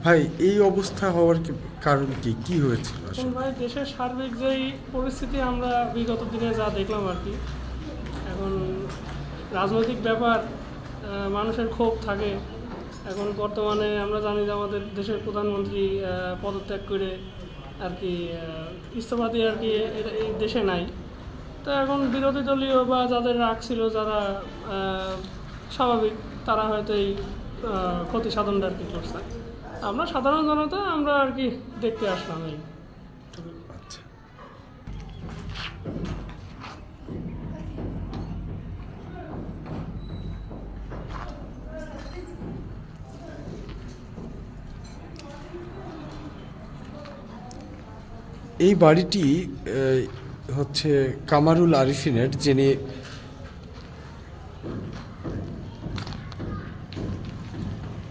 ভাই এই অবস্থা হওয়ার কারণ কি হয়েছিল এখন ভাই দেশের সার্বিক যেই পরিস্থিতি আমরা বিগত দিনে যা দেখলাম আর কি, এখন রাজনৈতিক ব্যাপার, মানুষের ক্ষোভ থাকে। এখন বর্তমানে আমরা জানি যে আমাদের দেশের প্রধানমন্ত্রী পদত্যাগ করে আর কি ইস্তফা দিয়ে আর কি এই দেশে নাই। তো এখন বিরোধী দলীয় বা যাদের রাগ ছিল, যারা স্বাভাবিক, তারা হয়তো এই ক্ষতি সাধনটা আর কি করছে। আমরা সাধারণ জনতা আমরা আর কি দেখতে আসলাম এই। আচ্ছা, এই বাড়িটি হচ্ছে কামারুল আরিফিনের, যিনি